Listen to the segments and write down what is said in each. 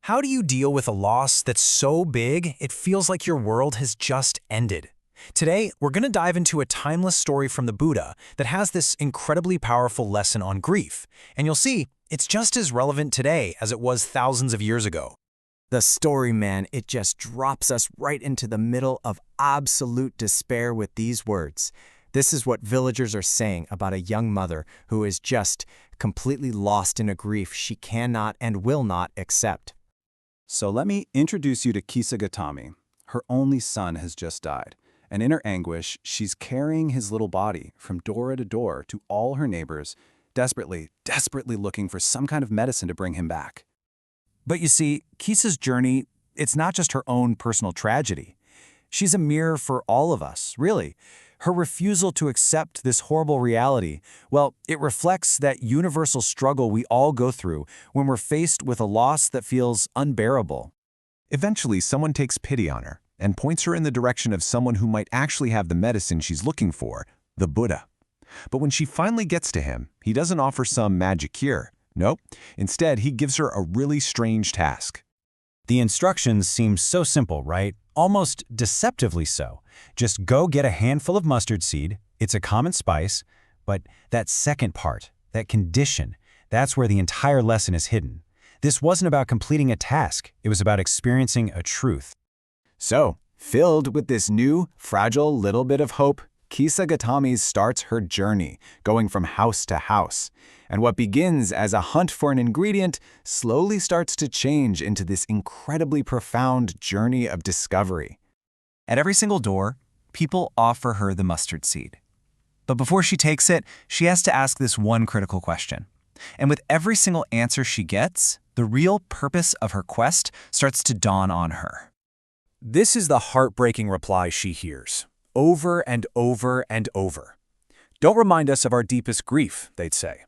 How do you deal with a loss that's so big it feels like your world has just ended? Today, we're going to dive into a timeless story from the Buddha that has this incredibly powerful lesson on grief, and you'll see it's just as relevant today as it was thousands of years ago. The story, man, it just drops us right into the middle of absolute despair with these words. This is what villagers are saying about a young mother who is just completely lost in a grief she cannot and will not accept. So let me introduce you to Kisa Gotami. Her only son has just died, and in her anguish, she's carrying his little body from door to door to all her neighbors, desperately looking for some kind of medicine to bring him back. But you see, Kisa's journey, it's not just her own personal tragedy. She's a mirror for all of us, really. Her refusal to accept this horrible reality, well, it reflects that universal struggle we all go through when we're faced with a loss that feels unbearable. Eventually, someone takes pity on her and points her in the direction of someone who might actually have the medicine she's looking for, the Buddha. But when she finally gets to him, he doesn't offer some magic cure. Nope. Instead, he gives her a really strange task. The instructions seem so simple, right? Almost deceptively so. Just go get a handful of mustard seed. It's a common spice. But that second part, that condition, that's where the entire lesson is hidden. This wasn't about completing a task. It was about experiencing a truth. So, filled with this new, fragile little bit of hope, Kisa Gotami starts her journey, going from house to house. And what begins as a hunt for an ingredient slowly starts to change into this incredibly profound journey of discovery. At every single door, people offer her the mustard seed. But before she takes it, she has to ask this one critical question. And with every single answer she gets, the real purpose of her quest starts to dawn on her. This is the heartbreaking reply she hears, over and over and over. "Don't remind us of our deepest grief," they'd say.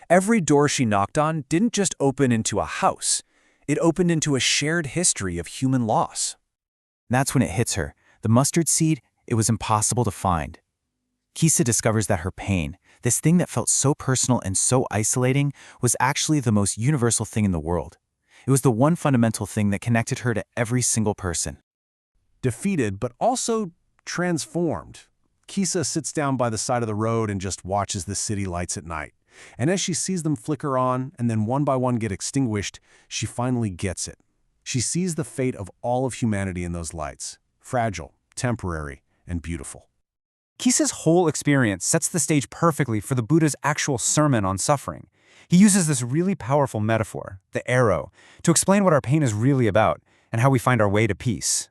Every door she knocked on didn't just open into a house. It opened into a shared history of human loss. That's when it hits her. The mustard seed, it was impossible to find. Kisa discovers that her pain, this thing that felt so personal and so isolating, was actually the most universal thing in the world. It was the one fundamental thing that connected her to every single person. Defeated, but also transformed, Kisa sits down by the side of the road and just watches the city lights at night. And as she sees them flicker on and then one by one get extinguished, she finally gets it. She sees the fate of all of humanity in those lights, fragile, temporary, and beautiful. Kisa's whole experience sets the stage perfectly for the Buddha's actual sermon on suffering. He uses this really powerful metaphor, the arrow, to explain what our pain is really about and how we find our way to peace.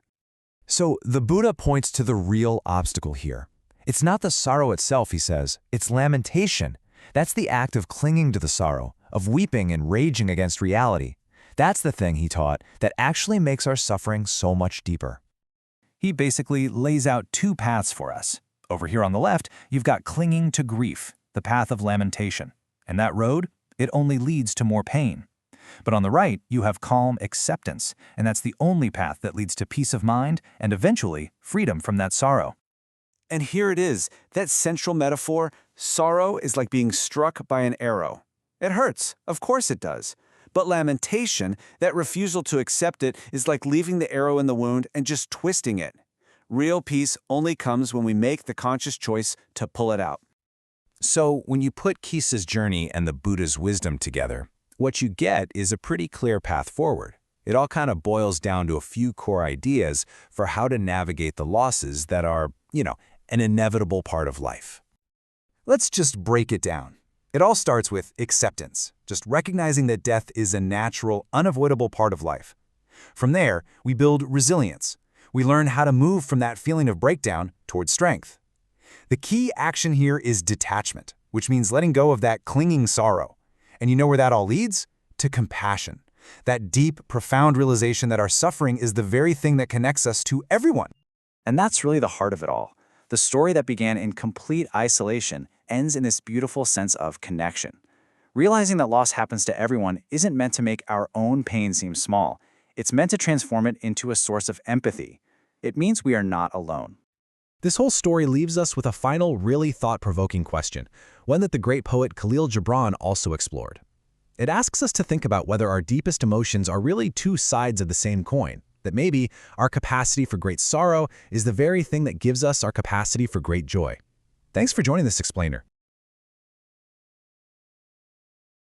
So the Buddha points to the real obstacle here. It's not the sorrow itself, he says, it's lamentation. That's the act of clinging to the sorrow, of weeping and raging against reality. That's the thing, he taught, that actually makes our suffering so much deeper. He basically lays out two paths for us. Over here on the left, you've got clinging to grief, the path of lamentation. And that road, it only leads to more pain. But on the right, you have calm acceptance, and that's the only path that leads to peace of mind and eventually freedom from that sorrow. And here it is, that central metaphor: sorrow is like being struck by an arrow. It hurts, of course it does. But lamentation, that refusal to accept it, is like leaving the arrow in the wound and just twisting it. Real peace only comes when we make the conscious choice to pull it out. So when you put Kisa's journey and the Buddha's wisdom together, what you get is a pretty clear path forward. It all kind of boils down to a few core ideas for how to navigate the losses that are, an inevitable part of life. Let's just break it down. It all starts with acceptance, just recognizing that death is a natural, unavoidable part of life. From there, we build resilience. We learn how to move from that feeling of breakdown towards strength. The key action here is detachment, which means letting go of that clinging sorrow. And you know where that all leads? To compassion. That deep, profound realization that our suffering is the very thing that connects us to everyone. And that's really the heart of it all. The story that began in complete isolation ends in this beautiful sense of connection. Realizing that loss happens to everyone isn't meant to make our own pain seem small. It's meant to transform it into a source of empathy. It means we are not alone. This whole story leaves us with a final, really thought-provoking question, one that the great poet Khalil Gibran also explored. It asks us to think about whether our deepest emotions are really two sides of the same coin, that maybe our capacity for great sorrow is the very thing that gives us our capacity for great joy. Thanks for joining this explainer.